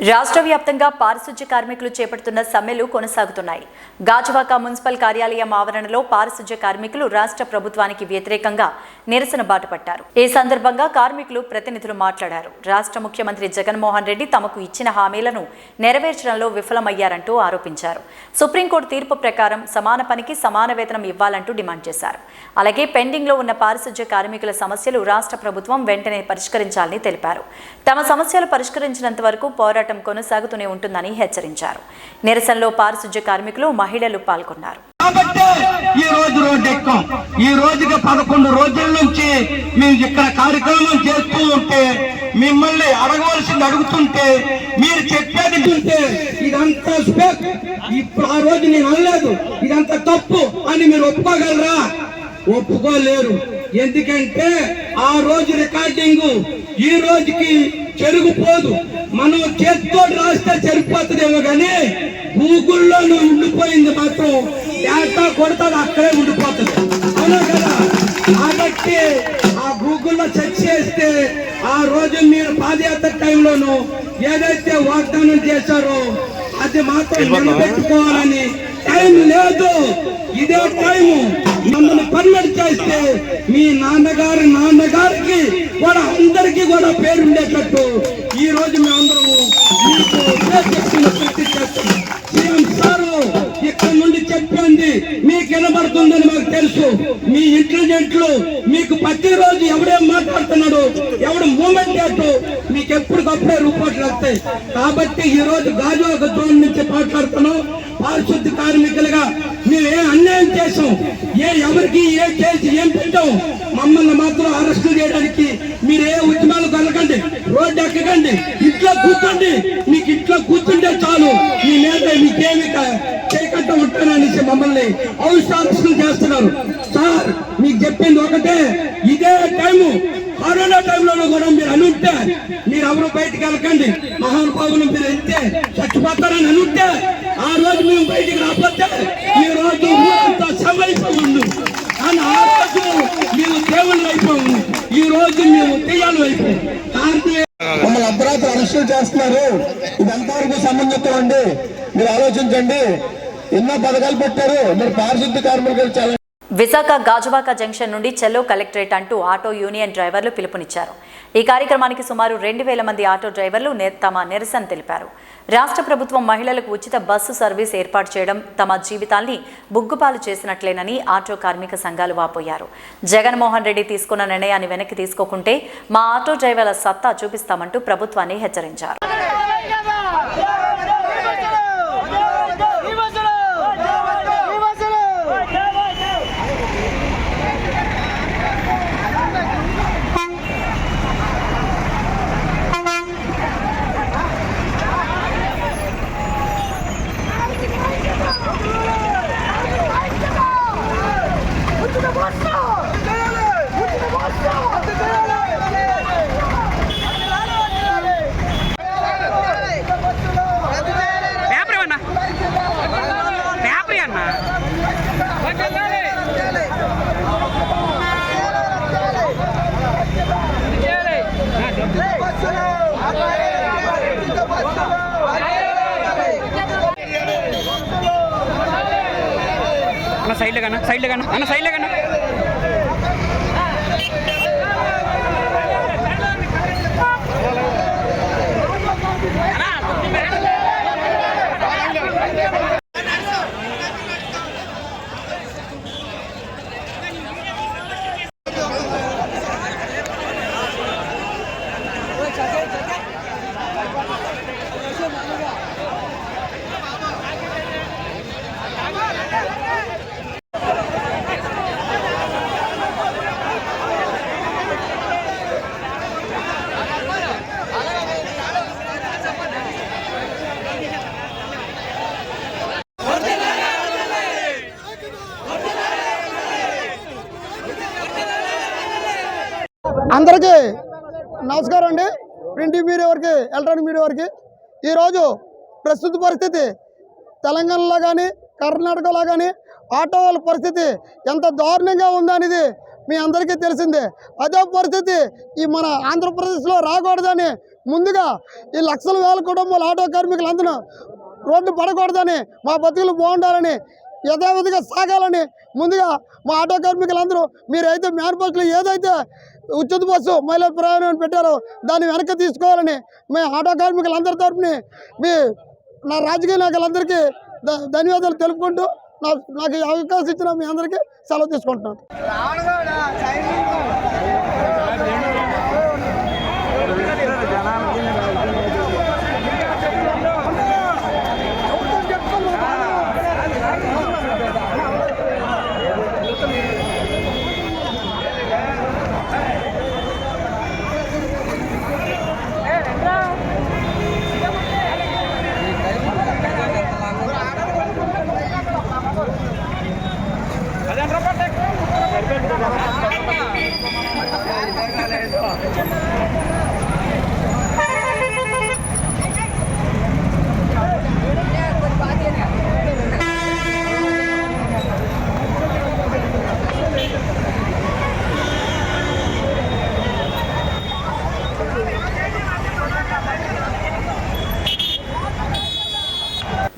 రాష్ట్ర వ్యాప్తంగా పారిశుధ్య కార్మికులు చేపడుతున్న సమ్మెలు కొనసాగుతున్నాయి. గాజువాక మున్సిపల్ కార్యాలయం ఆవరణలో పారిశుధ్య కార్మికులు రాష్ట్ర ప్రభుత్వానికి వ్యతిరేకంగా నిరసన బాటపట్టారు. ఈ సందర్భంగా కార్మికులు ప్రతినిధులు మాట్లాడారు. రాష్ట్ర ముఖ్యమంత్రి జగన్మోహన్ రెడ్డి తమకు ఇచ్చిన హామీలను నెరవేర్చడంలో విఫలమయ్యారంటూ ఆరోపించారు. సుప్రీంకోర్టు తీర్పు ప్రకారం సమాన పనికి సమాన వేతనం ఇవ్వాలంటూ డిమాండ్ చేశారు. అలాగే పెండింగ్ లో ఉన్న పారిశుధ్య కార్మికుల సమస్యలు రాష్ట్ర ప్రభుత్వం వెంటనే పరిష్కరించాలని తెలిపారు. తమ సమస్యలు పరిష్కరించినంత వరకు పోరాటం కొనసాగుతూనే ఉంటుందని హెచ్చరించారు. నిరసనలో పారిశుధ్య కార్మికులు, మహిళలు పాల్గొన్నారు. ఈ రోజు రోడ్డు ఎక్కాం. ఈ రోజుకి 11 రోజుల నుంచి మేము ఇక్కడ కార్యక్రమం చేస్తూ ఉంటే, మిమ్మల్ని అడగవలసింది అడుగుతుంటే మీరు చెప్పేది ఉంటే ఇదంతా ఇప్పుడు ఆ రోజు నేను అనలేదు ఇదంతా తప్పు అని మీరు ఒప్పుకోగలరా? ఒప్పుకోలేరు. ఎందుకంటే ఆ రోజు రికార్డింగ్ ఈ రోజుకి చెరుగుపోదు. మనం చేతితో రాస్తే సరిపోతుందేమో కానీ గూగుల్లో ఉండిపోయింది మాత్రం డేటా కొడతాడు, అక్కడే ఉండిపోతుంది. అవునా కదా? కాబట్టి ఆ గూగుల్లో సెర్చ్ చేస్తే ఆ రోజు మీరు పాదయాత్ర టైంలోనూ ఏదైతే వాగ్దానం చేశారో అది మాత్రం నిలబెట్టుకోవాలని. టైం లేదు, ఇదే టైము. మమ్మల్ని పర్మిట్ చేస్తే మీ నాన్నగారికి కూడా అందరికీ కూడా పేరు ఉండేటట్టు ఈ రోజు మేమందరము సీఎం సారు ఇక్కడ నుండి చెప్పింది మీకు వినబడుతుందని మాకు తెలుసు. మీ ఇంటెలిజెంట్లు మీకు ప్రతిరోజు ఎవడేం మాట్లాడుతున్నాడు, ఎవడు మూమెంట్ ఏంటో మీకు ఎప్పటికప్పుడే రిపోర్ట్లు వస్తాయి. కాబట్టి ఈ రోజు గాజువాక జోన్ నుంచి మాట్లాడుతున్నాం. పారిశుద్ధ్య కార్మికులుగా మేము ఏ అన్యాయం చేసాం, ఎవరికి ఏ చేసి ఏం పెట్టాం, మమ్మల్ని మాత్రం అరెస్టు చేయడానికి మీరు ఏ ఉద్యమాలకు వెళ్ళకండి, రోడ్డు ఎక్కకండి, ఇంట్లో కూర్చోండి. మీకు ఇంట్లో కూర్చుంటే చాలు, మీ మీద మీకేమి చేయకుండా ఉంటాననేసి మమ్మల్ని అవసరం చేస్తున్నారు. సార్ మీకు చెప్పింది ఒకటే, ఇదే టైము కరోనా టైంలో కూడా మీరు అనుంటే మీరు ఎవరు బయటికి వెళ్ళకండి, మహానుభావులు మీరు వెళ్తే చచ్చిపోతారని అనుంటే ఆ రోజు మేము బయటికి రాకపోతే ఈ రోజు ఊరంతా సమైపోయింది. కానీ ఆ రోజు మేము దేవుళ్ళు అయిపోయాము, ఈ రోజు మేము దెయ్యాలు అయిపోయాము. మమ్మల్ని అర్ధరాత్రి అరెస్టులు చేస్తున్నారు. ఇదంతా వరకు సంబంధితం అండి. మీరు ఆలోచించండి. ఎన్నో పథకాలు పెట్టారు. మీరు పారిశుద్ధ్య కార్మికులు చాలా. విశాఖ గాజువాక జంక్షన్ నుండి చెల్లో కలెక్టరేట్ అంటూ ఆటో యూనియన్ డ్రైవర్లు పిలుపునిచ్చారు. ఈ కార్యక్రమానికి సుమారు 2000 మంది ఆటో డ్రైవర్లు తమ నిరసన తెలిపారు. రాష్ట్ర ప్రభుత్వం మహిళలకు ఉచిత బస్సు సర్వీస్ ఏర్పాటు చేయడం తమ జీవితాల్ని బుగ్గుపాలు చేసినట్లేనని ఆటో కార్మిక సంఘాలు వాపోయారు. జగన్మోహన్ రెడ్డి తీసుకున్న నిర్ణయాన్ని వెనక్కి తీసుకోకుంటే మా ఆటో డ్రైవర్ల సత్తా చూపిస్తామంటూ ప్రభుత్వాన్ని హెచ్చరించారు. సైడ్ లేకన్నా అందరికీ నమస్కారం అండి. ప్రింట్ మీడియా వారికి, ఎలక్ట్రానిక్ మీడియా వారికి. ఈరోజు ప్రస్తుత పరిస్థితి తెలంగాణలో కానీ కర్ణాటకలో కానీ ఆటో వాళ్ళ పరిస్థితి ఎంత దారుణంగా ఉందనేది మీ అందరికీ తెలిసిందే. అదే పరిస్థితి ఈ మన ఆంధ్రప్రదేశ్లో రాకూడదని ముందుగా ఈ లక్షల వేల కుటుంబాలు ఆటో కార్మికులందరూ రోడ్డు పడకూడదని, మా బతుకులు బాగుండాలని, యథావిధిగా సాగాలని ముందుగా మా ఆటో కార్మికులందరూ మీరైతే మేనిఫెస్టోలో ఏదైతే ఉచిత బస్సు మహిళా ప్రయాణం పెట్టారో దాన్ని వెనక్కి తీసుకోవాలని మేము ఆటో కార్మికులందరి తరఫున నా రాజకీయ నాయకులందరికీ ధన్యవాదాలు తెలుపుకుంటూ నాకు ఈ అవకాశం ఇచ్చిన మీ అందరికీ సెలవు తీసుకుంటున్నాను.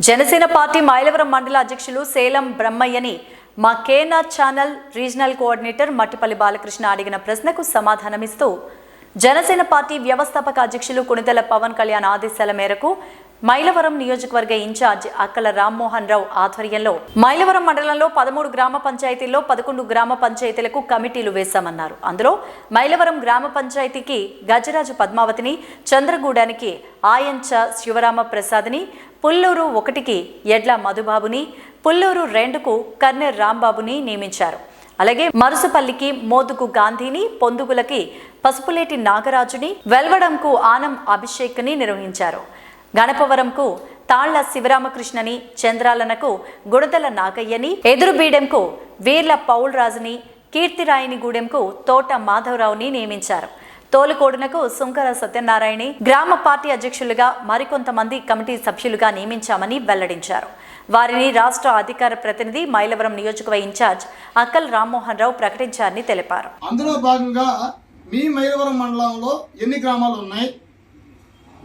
జనసేన పార్టీ మైలవరం మండల అధ్యక్షులు సేలం బ్రహ్మయ్యని మా కేనా channel regional coordinator Mattipalli Balakrishna అడిగిన ప్రశ్నకు సమాధానమిస్తూ జనసేన పార్టీ వ్యవస్థాపక అధ్యక్షులు కొణిదెల పవన్ కళ్యాణ్ ఆదేశాల మేరకు మైలవరం నియోజకవర్గ ఇన్ఛార్జ్ అక్కల రామ్మోహన్ రావు ఆధ్వర్యంలో మైలవరం మండలంలో 13 గ్రామ పంచాయతీల్లో 11 గ్రామ పంచాయతీలకు కమిటీలు వేశామన్నారు. అందులో మైలవరం గ్రామ పంచాయతీకి గజరాజు పద్మావతిని, చంద్రగూడానికి ఆయంచ శివరామ ప్రసాద్ని, పుల్లూరు 1కి ఎడ్ల మధుబాబుని, పుల్లూరు 2కు కర్నె రాంబాబుని నియమించారు. అలాగే మరుసుపల్లికి మోదుగు గాంధీని, పొందుగులకి పసుపులేటి నాగరాజుని, వెల్వడంకు ఆనం అభిషేక్ని నిర్వహించారు. గణపవరంకు తాళ్ల శివరామకృష్ణని, చంద్రాలనకు గుడదల నాగయ్యని, ఎదురుబీడెంకు వీర్ల పౌల్రాజుని, కీర్తిరాయనిగూడెంకు తోట మాధవరావుని నియమించారు. తోలుకోడునకు సుంకర సత్యనారాయణి గ్రామ పార్టీ అధ్యక్షులుగా మరికొంతమంది కమిటీ సభ్యులుగా నియమించామని వెల్లడించారు. వారిని రాష్ట్ర అధికార ప్రతినిధి మైలవరం నియోజకవర్గ ఇన్ఛార్జ్ అక్కల్ రామ్మోహన్ రావు ప్రకటించారని తెలిపారు. అందులో భాగంగా మీ మైలవరం మండలంలో ఎన్ని గ్రామాలు ఉన్నాయి?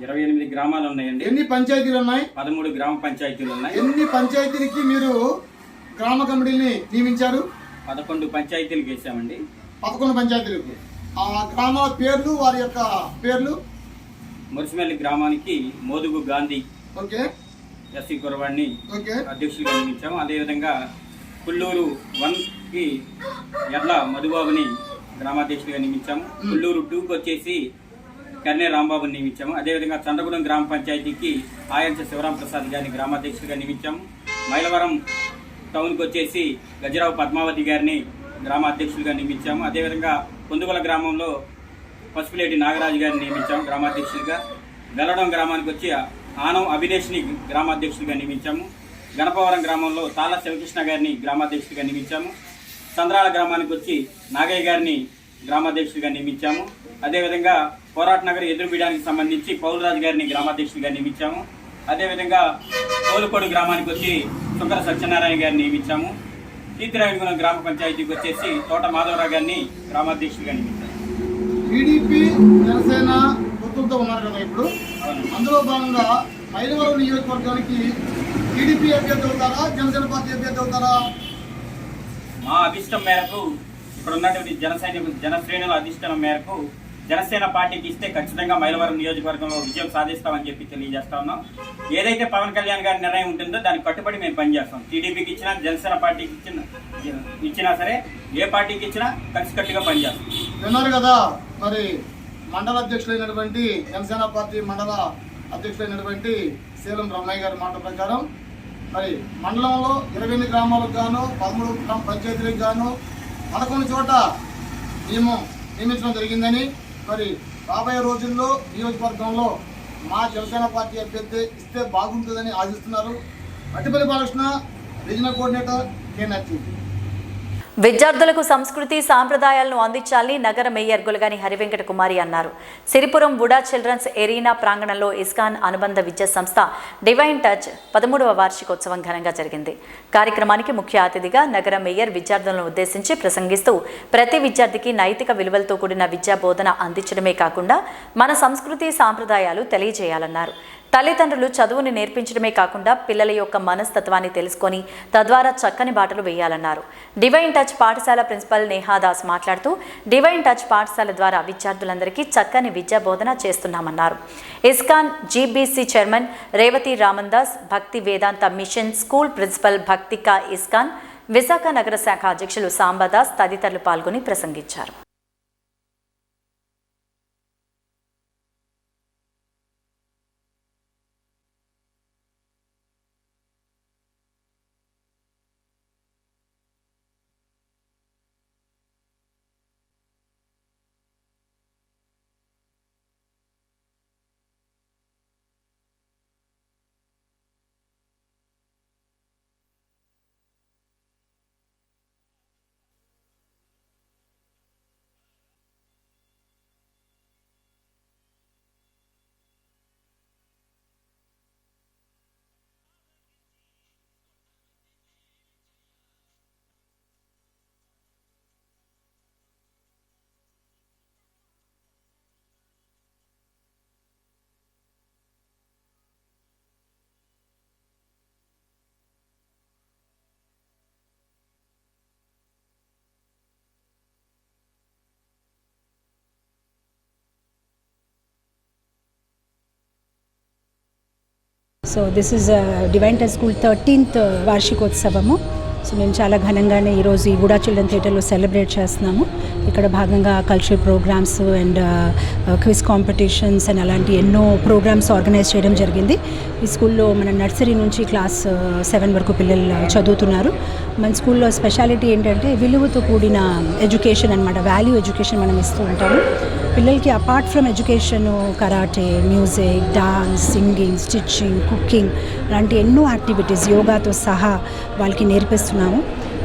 28 గ్రామాలు ఉన్నాయండి. ఎన్ని పంచాయతీలు ఉన్నాయి? 13 గ్రామ పంచాయతీలు ఉన్నాయి. ఎన్ని పంచాయతీలకి మీరు గ్రామ కమిటీని నియమించారు? 11 పంచాయతీలకు వేసామండి. 11 పంచాయతీలకు. ఆ గ్రామాల పేర్లు, వారి యొక్క పేర్లు? మురిసిమెల్లి గ్రామానికి మోదుగు గాంధీ, ఓకే, ఎస్సీ కురవాడిని అధ్యక్షులుగా నియమించాము. అదేవిధంగా పుల్లూరు 1కి ఎడ్ల మధుబాబుని గ్రామాధ్యక్షులుగా నియమించాము. పుల్లూరు 2కి వచ్చేసి కర్నె రాంబాబుని నియమించాము. అదేవిధంగా చంద్రగూడెం గ్రామ పంచాయతీకి ఆయంచ శివరాం ప్రసాద్ గారిని గ్రామాధ్యక్షుడిగా నియమించాము. మైలవరం టౌన్కి వచ్చేసి గజరావు పద్మావతి గారిని గ్రామాధ్యక్షులుగా నియమించాము. అదేవిధంగా పొందుగల గ్రామంలో పసుపులేటి నాగరాజు గారిని నియమించాము గ్రామాధ్యక్షులుగా. వెల్లడం గ్రామానికి వచ్చి ఆనం అభినేష్ని గ్రామాధ్యక్షులుగా నియమించాము. గణపవరం గ్రామంలో తాళ్ళ శివకృష్ణ గారిని గ్రామాధ్యక్షులుగా నియమించాము. చంద్రాల గ్రామానికి వచ్చి నాగయ్య గారిని గ్రామాధ్యక్షులుగా నియమించాము. అదేవిధంగా పోరాట నగర్ ఎదురుబీడానికి సంబంధించి పౌలరాజు గారిని గ్రామాధ్యక్షులుగా నియమించాము. అదేవిధంగా తోలుకోడు గ్రామానికి వచ్చి సుంకర సత్యనారాయణ గారిని నియమించాము. కీర్తిరాయనగూడెం గ్రామ పంచాయతీకి వచ్చేసి తోట మాధవరావు గారిని గ్రామాధ్యక్షులుగా నియమించాము. టీడీపీ జనసేన పొత్తులతో ఉన్నారు కదా ఇప్పుడు, అందులో భాగంగా మైలవరం నియోజకవర్గానికి టీడీపీ అభ్యర్థి అవుతారా, జనసేన పార్టీ అభ్యర్థి అవుతారా? మా అభిష్టం మేరకు, ఇక్కడ ఉన్నటువంటి జనశ్రేణుల అధిష్టానం మేరకు జనసేన పార్టీకి ఇస్తే ఖచ్చితంగా మైలవరం నియోజకవర్గంలో విజయం సాధిస్తామని చెప్పి తెలియజేస్తా ఉన్నాం. ఏదైతే పవన్ కళ్యాణ్ గారి నిర్ణయం ఉంటుందో దానికి కట్టుబడి మేము పనిచేస్తాం. టీడీపీకి ఇచ్చినా, జనసేన పార్టీకి ఇచ్చినా సరే, ఏ పార్టీకి ఇచ్చినా కలిసికట్టుగా పనిచేస్తాం. విన్నారు కదా, మరి మండల అధ్యక్షులైనటువంటి జనసేన పార్టీ మండల అధ్యక్షులైనటువంటి సేలం బ్రహ్మయ్య గారి మాట ప్రకారం మరి మండలంలో 28 గ్రామాలకు గాను 13 గ్రామ పంచాయతీలకు గాను 11 చోట నియమించడం జరిగిందని, మరి రాబోయే రోజుల్లో నియోజకవర్గంలో మా జనసేన పార్టీ అభ్యర్థి ఇస్తే బాగుంటుందని ఆశిస్తున్నారు. మట్టిపల్లి బాలకృష్ణ, రీజనల్ కోఆర్డినేటర్, కేనా. విద్యార్థులకు సంస్కృతి సాంప్రదాయాలను అందించాలని నగర మేయర్ గులగాని హరివెంకట కుమారి అన్నారు. సిరిపురం వుడా చిల్డ్రన్స్ ఎరీనా ప్రాంగణంలో ఇస్కాన్ అనుబంధ విద్యా సంస్థ డివైన్ టచ్ 13వ వార్షికోత్సవం ఘనంగా జరిగింది. కార్యక్రమానికి ముఖ్య అతిథిగా నగర మేయర్ విద్యార్థులను ఉద్దేశించి ప్రసంగిస్తూ ప్రతి విద్యార్థికి నైతిక విలువలతో కూడిన విద్యా బోధన అందించడమే కాకుండా మన సంస్కృతి సాంప్రదాయాలు తెలియజేయాలన్నారు. తల్లిదండ్రులు చదువుని నేర్పించడమే కాకుండా పిల్లల యొక్క మనస్తత్వాన్ని తెలుసుకొని తద్వారా చక్కని బాటలు వేయాలన్నారు. డివైన్ టచ్ పాఠశాల ప్రిన్సిపల్ నేహాదాస్ మాట్లాడుతూ డివైన్ టచ్ పాఠశాల ద్వారా విద్యార్థులందరికీ చక్కని విద్యా బోధన చేస్తున్నామన్నారు. ISKCON GBC chairman Revati Ramandas, Bhakti Vedanta mission school principal Bhaktika ISKCON, Visakha నగర శాఖ అధ్యక్షులు సాంబదాస్ తదితరులు పాల్గొని ప్రసంగించారు. So this is divine touch school 13th వార్షికోత్సవము. సో మేము చాలా ఘనంగానే ఈరోజు ఈ వుడా చిల్డ్రన్ థియేటర్లో సెలబ్రేట్ చేస్తున్నాము. ఇక్కడ భాగంగా cultural programmes and quiz competitions and అలాంటి ఎన్నో ప్రోగ్రామ్స్ ఆర్గనైజ్ చేయడం జరిగింది. ఈ స్కూల్లో మన నర్సరీ నుంచి క్లాస్ 7 వరకు పిల్లలు చదువుతున్నారు. మన స్కూల్లో స్పెషాలిటీ ఏంటంటే విలువతో కూడిన ఎడ్యుకేషన్ అనమాట, వాల్యూ ఎడ్యుకేషన్ మనం ఇస్తూ ఉంటాము. పిల్లలకి apart from education karate, music, dance, singing, stitching, cooking లాంటి ఎన్నో యాక్టివిటీస్ యోగాతో సహా వాళ్ళకి నేర్పిస్తున్నాము.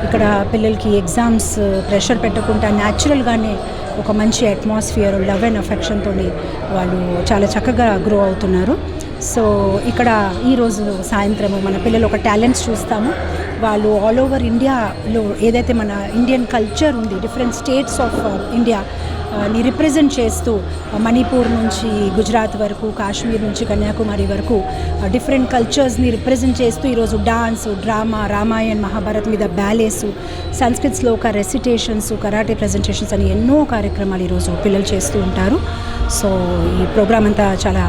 ఇక్కడ పిల్లలకి ఎగ్జామ్స్ ప్రెషర్ పెట్టకుండా న్యాచురల్గానే ఒక మంచి అట్మాస్ఫియర్, లవ్ అండ్ అఫెక్షన్తో వాళ్ళు చాలా చక్కగా గ్రో అవుతున్నారు. సో ఇక్కడ ఈరోజు సాయంత్రము మన పిల్లలు ఒక టాలెంట్స్ చూస్తాము. వాళ్ళు ఆల్ ఓవర్ ఇండియాలో ఏదైతే మన ఇండియన్ కల్చర్ ఉంది, డిఫరెంట్ స్టేట్స్ ఆఫ్ ఇండియా ని రిప్రజెంట్ చేస్తూ మణిపూర్ నుంచి గుజరాత్ వరకు, కాశ్మీర్ నుంచి కన్యాకుమారి వరకు డిఫరెంట్ కల్చర్స్ని రిప్రజెంట్ చేస్తూ ఈరోజు డాన్స్, డ్రామా, రామాయణ్, మహాభారత్ మీద బ్యాలేసు, సంస్కృత్ శ్లోక రెసిటేషన్స్, కరాటే ప్రజెంటేషన్స్ అని ఎన్నో కార్యక్రమాలు ఈరోజు పిల్లలు చేస్తూ ఉంటారు. సో ఈ ప్రోగ్రామ్ అంతా చాలా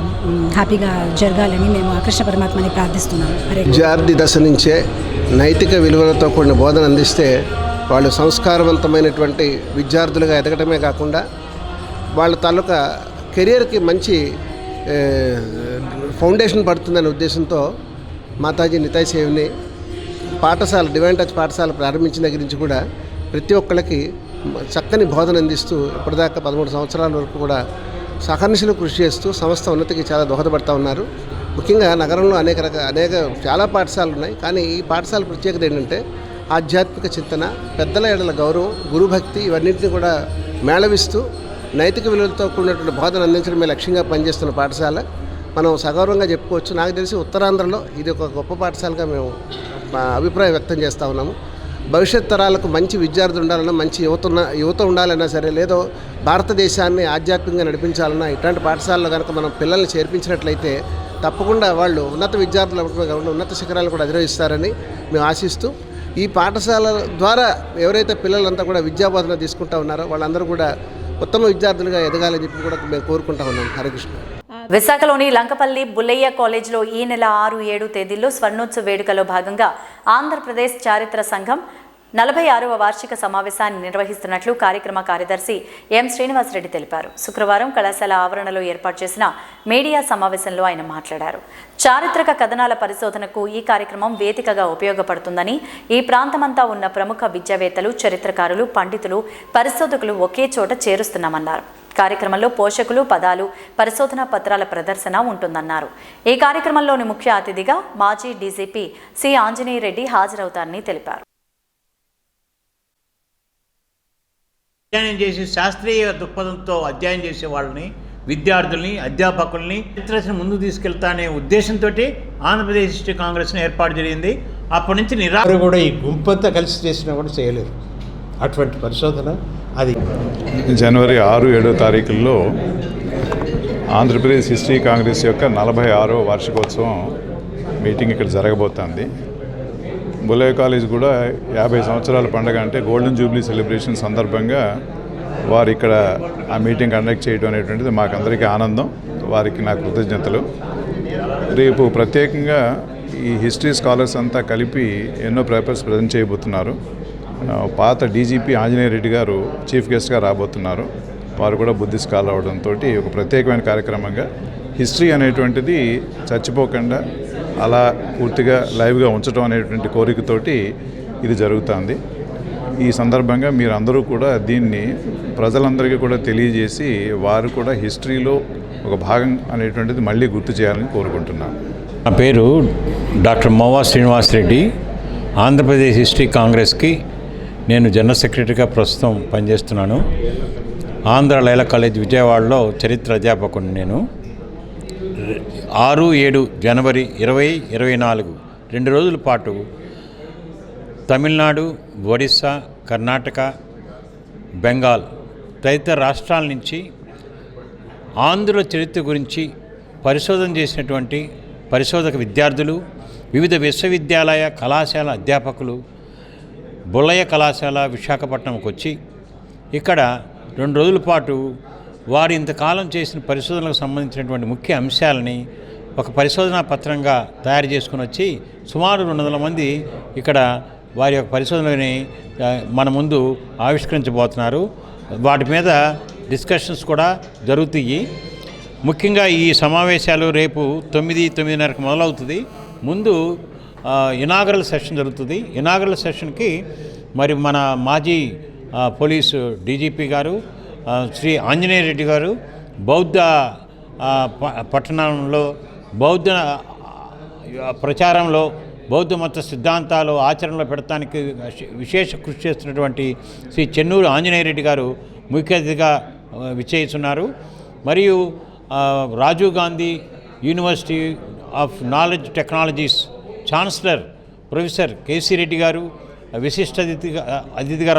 హ్యాపీగా జరగాలని మేము కృష్ణ పరమాత్మని ప్రార్థిస్తున్నాము. విద్యార్థి దశ నుంచే నైతిక విలువలతో కూడిన బోధన అందిస్తే వాళ్ళు సంస్కారవంతమైనటువంటి విద్యార్థులుగా ఎదగటమే కాకుండా వాళ్ళ తాలూకా కెరియర్కి మంచి ఫౌండేషన్ పడుతుందనే ఉద్దేశంతో మాతాజీ నితాయ్ సేవ్ని పాఠశాల డివైన్ టచ్ పాఠశాల ప్రారంభించిన దగ్గర నుంచి కూడా ప్రతి ఒక్కళ్ళకి చక్కని బోధన అందిస్తూ ఇప్పటిదాకా 13 సంవత్సరాల వరకు కూడా సహర్నిశలు కృషి చేస్తూ సంస్థ ఉన్నతికి చాలా దోహదపడుతూ ఉన్నారు. ముఖ్యంగా నగరంలో అనేక చాలా పాఠశాలలు ఉన్నాయి. కానీ ఈ పాఠశాల ప్రత్యేకత ఏంటంటే ఆధ్యాత్మిక చింతన, పెద్దల ఎడల గౌరవం, గురుభక్తి ఇవన్నింటినీ కూడా మేళవిస్తూ నైతిక విలువలతో కూడినటువంటి బోధన అందించడమే లక్ష్యంగా పనిచేస్తున్న పాఠశాల. మనం సగౌరవంగా చెప్పుకోవచ్చు. నాకు తెలిసి ఉత్తరాంధ్రలో ఇది ఒక గొప్ప పాఠశాలగా మేము అభిప్రాయం వ్యక్తం చేస్తూ ఉన్నాము. భవిష్యత్ తరాలకు మంచి విద్యార్థులు ఉండాలన్నా, మంచి యువత ఉండాలన్నా సరే, లేదో భారతదేశాన్ని ఆధ్యాత్మికంగా నడిపించాలన్నా ఇట్లాంటి పాఠశాలలో కనుక మనం పిల్లల్ని చేర్పించినట్లయితే తప్పకుండా వాళ్ళు ఉన్నత విద్యార్థులు కాకుండా ఉన్నత శిఖరాలు కూడా అధిరోహిస్తారని మేము ఆశిస్తూ, ఈ పాఠశాల ద్వారా ఎవరైతే పిల్లలంతా కూడా విద్యాబోధన తీసుకుంటూ ఉన్నారో వాళ్ళందరూ కూడా ఉత్తమ విద్యార్థులుగా ఎదగాలని చెప్పి కూడా మేము కోరుకుంటా ఉన్నాం. హరికృష్ణ. విశాఖలోని లంకపల్లి బుల్లయ్య కాలేజ్లో ఈ నెల 6, 7 తేదీల్లో స్వర్ణోత్సవ వేడుకలో భాగంగా ఆంధ్రప్రదేశ్ చారిత్ర సంఘం 46వ వార్షిక సమావేశాన్ని నిర్వహిస్తున్నట్లు కార్యక్రమ కార్యదర్శి ఎం శ్రీనివాసరెడ్డి తెలిపారు. శుక్రవారం కళాశాల ఆవరణలో ఏర్పాటు చేసిన మీడియా సమావేశంలో ఆయన మాట్లాడారు. చారిత్రక కథనాల పరిశోధనకు ఈ కార్యక్రమం వేదికగా ఉపయోగపడుతుందని, ఈ ప్రాంతమంతా ఉన్న ప్రముఖ విద్యావేత్తలు, చరిత్రకారులు, పండితులు, పరిశోధకులు ఒకే చోట చేరుస్తున్నామన్నారు. కార్యక్రమంలో పోషకులు, పదాలు, పరిశోధనా పత్రాల ప్రదర్శన ఉంటుందన్నారు. ఈ కార్యక్రమంలోని ముఖ్య అతిథిగా మాజీ డీజీపీ సి ఆంజనేయ రెడ్డి హాజరవుతారని తెలిపారు. అధ్యయనం చేసి శాస్త్రీయ దృక్పథంతో అధ్యయనం చేసే వాళ్ళని, విద్యార్థుల్ని, అధ్యాపకుల్ని చరిత్రను ముందుకు తీసుకెళ్తానే ఉద్దేశంతో ఆంధ్రప్రదేశ్ హిస్టరీ కాంగ్రెస్ని ఏర్పాటు జరిగింది. అప్పటి నుంచి నిరాశ కూడా ఈ గుంపంతా కలిసి చేసినా కూడా చేయలేరు అటువంటి పరిశోధన. అది జనవరి 6-7 తారీఖుల్లో ఆంధ్రప్రదేశ్ హిస్టరీ కాంగ్రెస్ యొక్క 46వ వార్షికోత్సవం మీటింగ్ ఇక్కడ జరగబోతోంది. బులే కాలేజ్ కూడా 50 సంవత్సరాల పండుగ అంటే గోల్డెన్ జూబ్లీ సెలబ్రేషన్ సందర్భంగా వారు ఇక్కడ ఆ మీటింగ్ కండక్ట్ చేయడం అనేటువంటిది మాకందరికీ ఆనందం. వారికి నా కృతజ్ఞతలు. రేపు ప్రత్యేకంగా ఈ హిస్టరీ స్కాలర్స్ అంతా కలిపి ఎన్నో పేపర్స్ ప్రజెంట్ చేయబోతున్నారు. పాత డీజీపీ ఆంజనేయ రెడ్డి గారు చీఫ్ గెస్ట్గా రాబోతున్నారు. వారు కూడా బుద్ధి స్కాలర్ అవడంతో ఒక ప్రత్యేకమైన కార్యక్రమంగా హిస్టరీ అనేటువంటిది చచ్చిపోకుండా అలా పూర్తిగా లైవ్గా ఉంచడం అనేటువంటి కోరికతోటి ఇది జరుగుతుంది. ఈ సందర్భంగా మీరందరూ కూడా దీన్ని ప్రజలందరికీ కూడా తెలియజేసి వారు కూడా హిస్టరీలో ఒక భాగం అనేటువంటిది మళ్ళీ గుర్తు చేయాలని కోరుకుంటున్నాను. నా పేరు డాక్టర్ మోవా శ్రీనివాసరెడ్డి. ఆంధ్రప్రదేశ్ హిస్టరీ కాంగ్రెస్కి నేను జనరల్ సెక్రటరీగా ప్రస్తుతం పనిచేస్తున్నాను. ఆంధ్ర లైలా కాలేజ్ విజయవాడలో చరిత్ర అధ్యాపకుడిని నేను. 6-7 జనవరి 2024 2 రోజుల పాటు తమిళనాడు, ఒడిస్సా, కర్ణాటక, బెంగాల్ తదితర రాష్ట్రాల నుంచి ఆంధ్రుల చరిత్ర గురించి పరిశోధన చేసినటువంటి పరిశోధక విద్యార్థులు, వివిధ విశ్వవిద్యాలయ కళాశాల అధ్యాపకులు బుల్లయ్య కళాశాల విశాఖపట్నంకి వచ్చి ఇక్కడ 2 రోజుల పాటు వారు ఇంతకాలం చేసిన పరిశోధనలకు సంబంధించినటువంటి ముఖ్య అంశాలని ఒక పరిశోధనా పత్రంగా తయారు చేసుకుని వచ్చి సుమారు 200 మంది ఇక్కడ వారి యొక్క పరిశోధనని మన ముందు ఆవిష్కరించబోతున్నారు. వాటి మీద డిస్కషన్స్ కూడా జరుగుతాయి. ముఖ్యంగా ఈ సమావేశాలు రేపు 9-9:30కి మొదలవుతుంది. ముందు ఇనాగరల్ సెషన్ జరుగుతుంది. ఇనాగరల్ సెషన్కి మరి మన మాజీ పోలీసు డీజీపీ గారు శ్రీ ఆంజనేయ రెడ్డి గారు బౌద్ధ పట్టణంలో బౌద్ధ ప్రచారంలో బౌద్ధ మత సిద్ధాంతాలు ఆచరణలో పెడతానికి విశేష కృషి చేస్తున్నటువంటి శ్రీ చెన్నూరు ఆంజనేయ రెడ్డి గారు ముఖ్య అతిథిగా విచ్చేస్తున్నారు. మరియు Rajiv Gandhi university of knowledge technologies chancellor professor KC Reddy గారు విశిష్ట అతిథిగా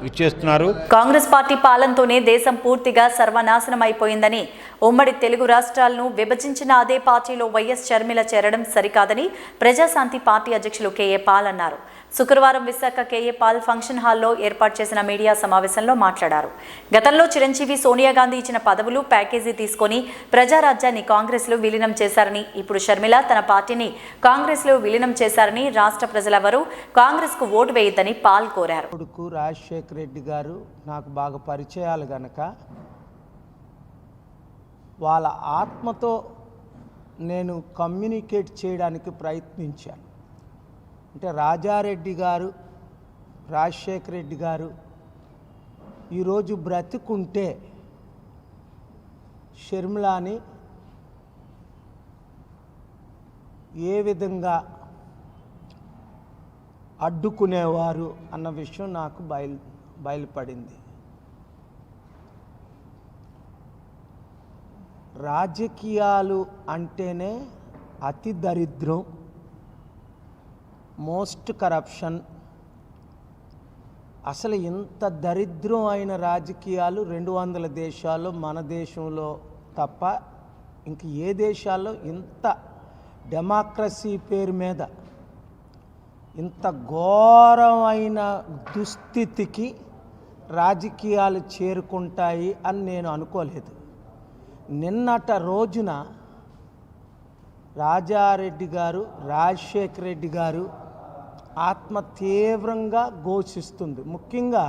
ఇచ్చేస్తున్నారు. కాంగ్రెస్ పార్టీ పాలనతోనే దేశం పూర్తిగా సర్వనాశనం అయిపోయిందని, ఉమ్మడి తెలుగు రాష్ట్రాలను విభజించిన అదే పార్టీలో వైఎస్ షర్మిల చేరడం సరికాదని ప్రజాశాంతి పార్టీ అధ్యక్షులు కేఏ పాల్ అన్నారు. శుక్రవారం విశాఖ కేఏ పాల్ ఫంక్షన్ హాల్లో ఏర్పాటు చేసిన మీడియా సమావేశంలో మాట్లాడారు. గతంలో చిరంజీవి, సోనియా గాంధీ ఇచ్చిన పదవులు, ప్యాకేజీ తీసుకొని ప్రజారాజ్యాన్ని కాంగ్రెస్లో విలీనం చేశారని, ఇప్పుడు షర్మిల తన పార్టీని కాంగ్రెస్లో విలీనం చేశారని, రాష్ట్ర ప్రజలెవరూ కాంగ్రెస్కు ఓటు వేయొద్దని పాల్ కోరారు. కొడుకు రాజశేఖర్ రెడ్డి గారు నాకు బాగా పరిచయాలు గనక వాళ్ళ ఆత్మతో నేను కమ్యూనికేట్ చేయడానికి ప్రయత్నించాను. అంటే రాజారెడ్డి గారు, రాజశేఖర రెడ్డి గారు ఈరోజు బ్రతికుంటే షర్మిలాని ఏ విధంగా అడ్డుకునేవారు అన్న విషయం నాకు బయలుపడింది. రాజకీయాలు అంటేనే అతి దరిద్రం, మోస్ట్ కరప్షన్. అసలు ఇంత దరిద్రం అయిన రాజకీయాలు 200 దేశాల్లో మన దేశంలో తప్ప ఇంక ఏ దేశాల్లో ఇంత డెమోక్రసీ పేరు మీద ఇంత ఘోరమైన దుస్థితికి రాజకీయాలు చేరుకుంటాయి అని నేను అనుకోలేదు. నిన్నట రోజున రాజారెడ్డి గారు, రాజశేఖర రెడ్డి గారు ఆత్మ తీవ్రంగా ఘోషిస్తుంది. ముఖ్యంగా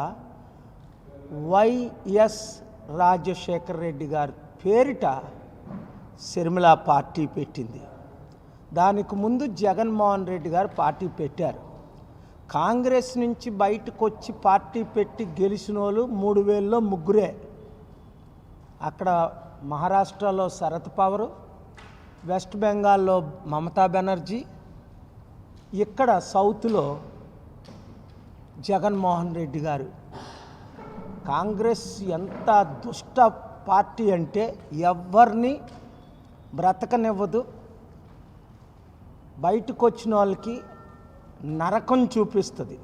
వైఎస్ రాజశేఖర రెడ్డి గారి పేరిట షర్మిల పార్టీ పెట్టింది. దానికి ముందు జగన్మోహన్ రెడ్డి గారు పార్టీ పెట్టారు. కాంగ్రెస్ నుంచి బయటకు వచ్చి పార్టీ పెట్టి గెలిచిన వాళ్ళు 3000లో 3. అక్కడ మహారాష్ట్రలో శరద్ పవార్, వెస్ట్ బెంగాల్లో మమతా బెనర్జీ, ఇక్కడ సౌత్లో జగన్మోహన్ రెడ్డి గారు. కాంగ్రెస్ ఎంత దుష్ట పార్టీ అంటే ఎవరిని బ్రతకనివ్వదు, బయటకు వచ్చిన వాళ్ళకి నరకం చూపిస్తుంది.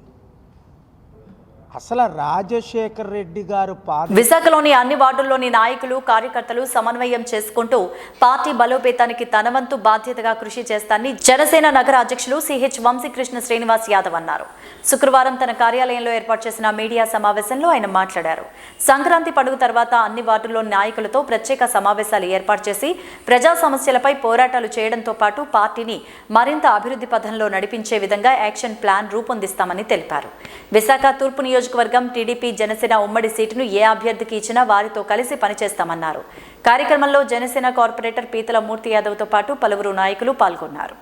అసలు రాజశేఖర్ రెడ్డి గారు విశాఖలోని అన్ని వార్డుల్లోని నాయకులు కార్యకర్తలు సమన్వయం చేసుకుంటూ పార్టీ బలోపేతానికి తన వంతు బాధ్యతగా కృషి చేస్తానని జనసేన నగర అధ్యక్షులు సిహెచ్ వంశీకృష్ణ శ్రీనివాస్ యాదవ్ అన్నారు. శుక్రవారం తన కార్యాలయంలో ఏర్పాటు చేసిన మీడియా సమావేశంలో ఆయన మాట్లాడారు. సంక్రాంతి పండుగ తర్వాత అన్ని వార్డుల్లోని నాయకులతో ప్రత్యేక సమావేశాలు ఏర్పాటు చేసి ప్రజా సమస్యలపై పోరాటాలు చేయడంతో పాటు పార్టీని మరింత అభివృద్ధి పథంలో నడిపించే విధంగా యాక్షన్ ప్లాన్ రూపొందిస్తామని తెలిపారు. విశాఖ తూర్పు నియోజకవర్గం టీడీపీ జనసేన ఉమ్మడి సీటును ఏ అభ్యర్థికి ఇచ్చినా వారితో కలిసి పనిచేస్తామన్నారు. కార్యక్రమంలో జనసేన కార్పొరేటర్ పీతల మూర్తి యాదవ్తో పాటు పలువురు నాయకులు పాల్గొన్నారు.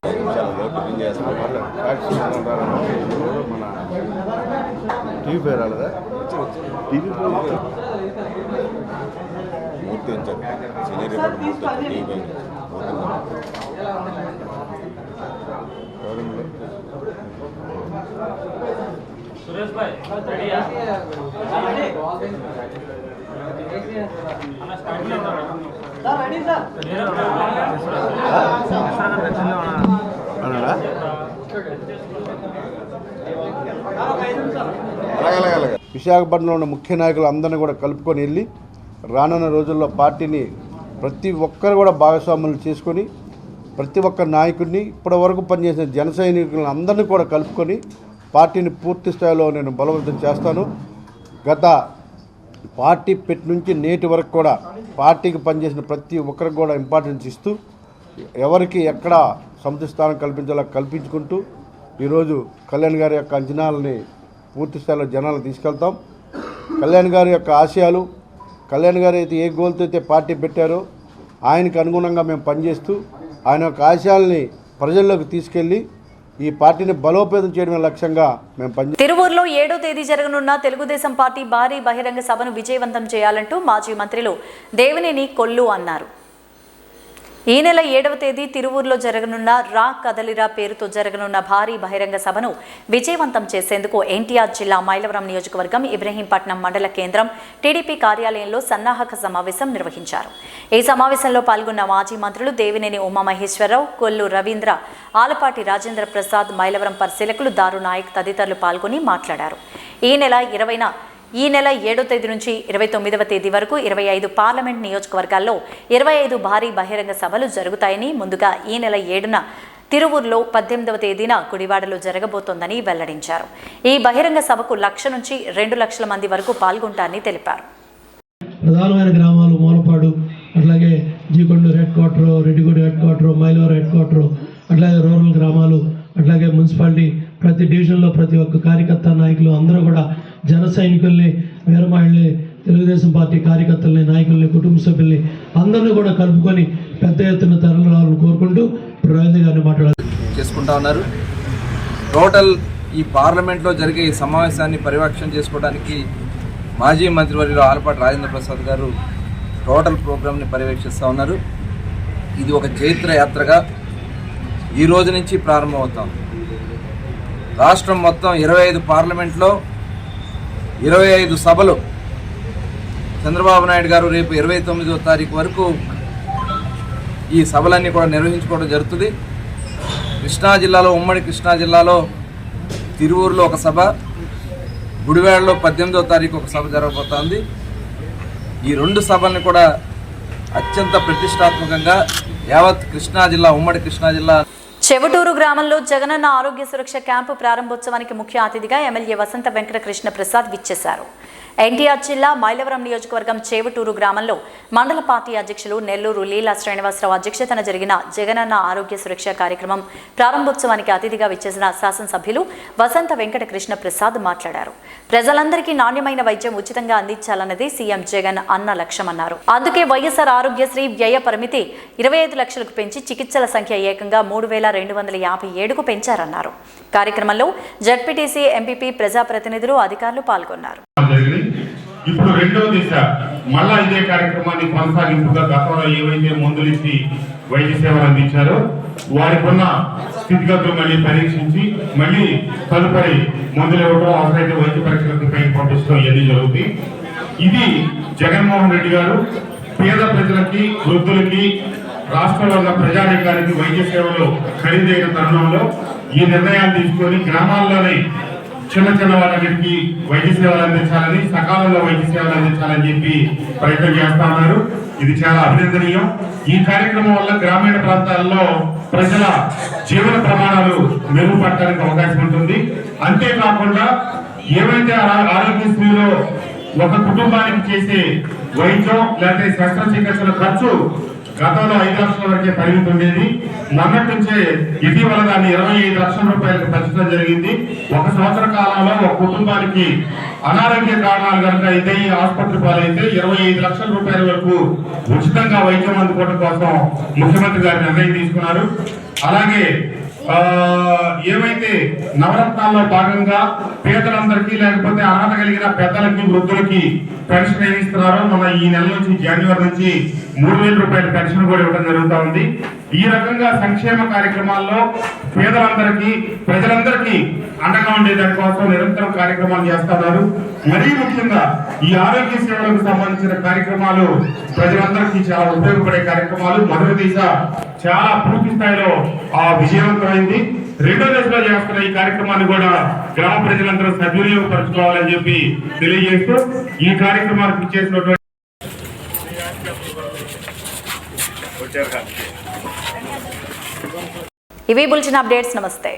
सुरेश भाई रेडी విశాఖపట్నంలో ఉన్న ముఖ్య నాయకులు అందరినీ కూడా కలుపుకొని వెళ్ళి రానున్న రోజుల్లో పార్టీని ప్రతి ఒక్కరు కూడా భాగస్వాములు చేసుకొని ప్రతి ఒక్క నాయకుడిని ఇప్పటివరకు పనిచేసిన జన సైనికులను అందరినీ కూడా కలుపుకొని పార్టీని పూర్తి స్థాయిలో నేను బలవంతం చేస్తాను. గత పార్టీ పెట్టి నుంచి నేటి వరకు కూడా పార్టీకి పనిచేసిన ప్రతి ఒక్కరికి కూడా ఇంపార్టెన్స్ ఇస్తూ ఎవరికి ఎక్కడ సముచిత స్థానం కల్పించాలో కల్పించుకుంటూ ఈరోజు కళ్యాణ్ గారి యొక్క అంచనాలని పూర్తి స్థాయిలో జనాలు తీసుకెళ్తాం. కళ్యాణ్ గారి యొక్క ఆశయాలు, కళ్యాణ్ గారు అయితే ఏ గోల్తో అయితే పార్టీ పెట్టారో ఆయనకు అనుగుణంగా మేము పనిచేస్తూ ఆయన యొక్క ఆశయాల్ని ప్రజల్లోకి తీసుకెళ్ళి ఈ పార్టీని బలోపేతం చేయడమే లక్ష్యంగా మేము పనిచేస్తాం. తిరువూరులో 7వ తేదీ జరగనున్న తెలుగుదేశం పార్టీ భారీ బహిరంగ సభను విజయవంతం చేయాలంటూ మాజీ మంత్రులు దేవినేని కొల్లు అన్నారు. ఈ నెల 7వ తేదీ తిరువూరులో జరగనున్న రా కదలిరా పేరుతో జరగనున్న భారీ బహిరంగ సభను విజయవంతం చేసేందుకు ఎన్టీఆర్ జిల్లా మైలవరం నియోజకవర్గం ఇబ్రహీంపట్నం మండల కేంద్రం టీడీపీ కార్యాలయంలో సన్నాహక సమావేశం నిర్వహించారు. ఈ సమావేశంలో పాల్గొన్న మాజీ మంత్రులు దేవినేని ఉమామహేశ్వరరావు, కొల్లు రవీంద్ర, ఆలపాటి రాజేంద్ర ప్రసాద్, మైలవరం పరిశీలకులు దారు నాయక్ తదితరులు పాల్గొని మాట్లాడారు. ఈ నెల 7వ తేదీ నుంచి 29వ తేదీ వరకు 25 పార్లమెంట్ నియోజకవర్గాల్లో 25 భారీ బహిరంగ సభలు జరుగుతాయని, ముందుగా ఈ నెల 7న తిరువూరులో, 18వ తేదీన గుడివాడలో జరగబోతోందని వెల్లడించారు. ఈ బహిరంగ సభకు 1,00,000 నుంచి 2 లక్షల మంది వరకు పాల్గొంటారని తెలిపారు. ప్రధానమైన గ్రామాలు మూలపాడు, అట్లాగే G Konda head quarter, Reddiguda head quarter, Mylavaram head quarter, అట్లాగే రూరల్ గ్రామాలు, అట్లాగే మున్సిపాలిటీ ప్రతి డివిజన్లో ప్రతి ఒక్క కార్యకర్త నాయకులు అందరూ కూడా జన సైనికుల్ని, వీరమహిళల్ని, తెలుగుదేశం పార్టీ కార్యకర్తల్ని, నాయకుల్ని, కుటుంబ సభ్యుల్ని అందరినీ కూడా కలుపుకొని పెద్ద ఎత్తున తరలి రావాలని కోరుకుంటూ రవీంద్ర గారిని చేసుకుంటా ఉన్నారు. టోటల్ ఈ పార్లమెంట్లో జరిగే ఈ సమావేశాన్ని పర్యవేక్షణ చేసుకోవడానికి మాజీ మంత్రివర్యులు ఆలపాటి రాజేంద్ర ప్రసాద్ గారు టోటల్ ప్రోగ్రామ్ని పర్యవేక్షిస్తూ ఉన్నారు. ఇది ఒక చైత్ర యాత్రగా ఈ రోజు నుంచి ప్రారంభమవుతాం. రాష్ట్రం మొత్తం 25 పార్లమెంట్లో 25 సభలు చంద్రబాబు నాయుడు గారు రేపు 29వ తారీఖు వరకు ఈ సభలన్నీ కూడా నిర్వహించుకోవడం జరుగుతుంది. కృష్ణా జిల్లాలో, ఉమ్మడి కృష్ణా జిల్లాలో తిరువూరులో ఒక సభ, గుడివాడలో 18వ తారీఖు ఒక సభ జరగబోతోంది. ఈ 2 సభల్ని కూడా అత్యంత ప్రతిష్టాత్మకంగా యావత్ కృష్ణా జిల్లా, ఉమ్మడి కృష్ణా జిల్లా చెవటూరు గ్రామంలో జగనన్న ఆరోగ్య సురక్ష క్యాంపు ప్రారంభోత్సవానికి ముఖ్య అతిథిగా ఎమ్మెల్యే వసంత వెంకట కృష్ణ ప్రసాద్ విచ్చేశారు. ఎన్టీఆర్ జిల్లా మైలవరం నియోజకవర్గం చేవటూరు గ్రామంలో మండల పార్టీ అధ్యక్షులు నెల్లూరు లీలా శ్రీనివాసరావు అధ్యక్షతన జరిగిన జగనన్న ఆరోగ్య సురక్ష కార్యక్రమం ప్రారంభోత్సవానికి అతిథిగా విచ్చేసిన శాసనసభ్యులు వసంత వెంకట కృష్ణ ప్రసాద్ మాట్లాడారు. ప్రజలందరికీ నాణ్యమైన వైద్యం ఉచితంగా అందించాలన్నది సీఎం జగన్ అన్న లక్ష్యమన్నారు. అందుకే వైఎస్ఆర్ ఆరోగ్యశ్రీ వ్యయ పరిమితి 25 లక్షలకు పెంచి చికిత్సల సంఖ్య ఏకంగా 3,257కు పెంచారన్నారు. కార్యక్రమంలో జడ్పీటీసీ, ఎంపీపీ, ప్రజాప్రతినిధులు, అధికారులు పాల్గొన్నారు. ఇప్పుడు రెండవ దిశ మళ్ళా ఇదే కార్యక్రమాన్ని కొనసాగింపుగా గతంలో ఏవైతే మందులు ఇచ్చి వైద్య సేవలు అందించారో వారికి ఉన్న స్థితిగతులు మళ్ళీ పరీక్షించి మళ్ళీ తదుపరి మందులు ఇవ్వడం, అవసరమైతే వైద్య పరీక్షలకు పైకి పంపించడం ఇవన్నీ జరుగుతాయి. ఇది జగన్మోహన్ రెడ్డి గారు పేద ప్రజలకి, వృద్ధులకి, రాష్ట్రంలో ఉన్న ప్రజానీకానికి వైద్య సేవలు ఖరీదైన తరుణంలో ఈ నిర్ణయాలు తీసుకొని గ్రామాల్లోనే చిన్న వాళ్ళకి వైద్య సేవలు అందించాలని, సకాలంలో వైద్య సేవలు అందించాలని చెప్పి ప్రయత్నం చేస్తా ఉన్నారు. ఇది చాలా అభినందనీయం. ఈ కార్యక్రమం వల్ల గ్రామీణ ప్రాంతాల్లో ప్రజల జీవన ప్రమాణాలు మెరుగుపడటానికి అవకాశం ఉంటుంది. అంతేకాకుండా ఏవైతే ఆరోగ్యశ్రీలో ఒక కుటుంబానికి చేసే వైద్యం లేకపోతే శస్త్రచికిత్సల ఖర్చు గతంలో 5 లక్షల వరకే పరిమితి ఉండేది. మొన్నటి నుంచే ఇటీవల దాన్ని 25 లక్షల రూపాయలకు పెంచడం జరిగింది. 1 సంవత్సర కాలంలో ఒక కుటుంబానికి అనారోగ్య కారణాలు కనుక అయితే ఈ ఆసుపత్రి పాలైతే 25 లక్షల రూపాయల వరకు ఉచితంగా వైద్యం అందుకోవడం కోసం ముఖ్యమంత్రి గారు నిర్ణయం తీసుకున్నారు. అలాగే ఏవైతే నవరత్నాల్లో భాగంగా పేదలందరికీ లేకపోతే అర్హత కలిగిన పెద్దలకి, వృద్ధులకి పెన్షన్ ఏమి ఇస్తున్నారో మన ఈ నెల నుంచి జనవరి నుంచి 3,000 రూపాయల పెన్షన్ కూడా ఇవ్వడం జరుగుతూ ఉంది. ఈ రకంగా సంక్షేమ కార్యక్రమాల్లో పేదలందరికీ, ప్రజలందరికీ అండగా ఉండే దానికోసం నిరంతరం కార్యక్రమాలు చేస్తున్నారు. మరీ ముఖ్యంగా ఈ ఆరోగ్య సేవలకు సంబంధించిన కార్యక్రమాలు ప్రజలందరికీ చాలా ఉపయోగపడే కార్యక్రమాలు. మొదటి దిశ చాలా పూర్తి స్థాయిలో విజయవంతమైంది. రెండో దశలో చేస్తున్న ఈ కార్యక్రమాన్ని కూడా గ్రామ ప్రజలందరూ సద్వినియోగపరచుకోవాలని చెప్పి తెలియజేస్తూ ఈ కార్యక్రమానికి ఇచ్చేసినటువంటి ఇవి బులెటిన్ అప్డేట్స్. నమస్తే.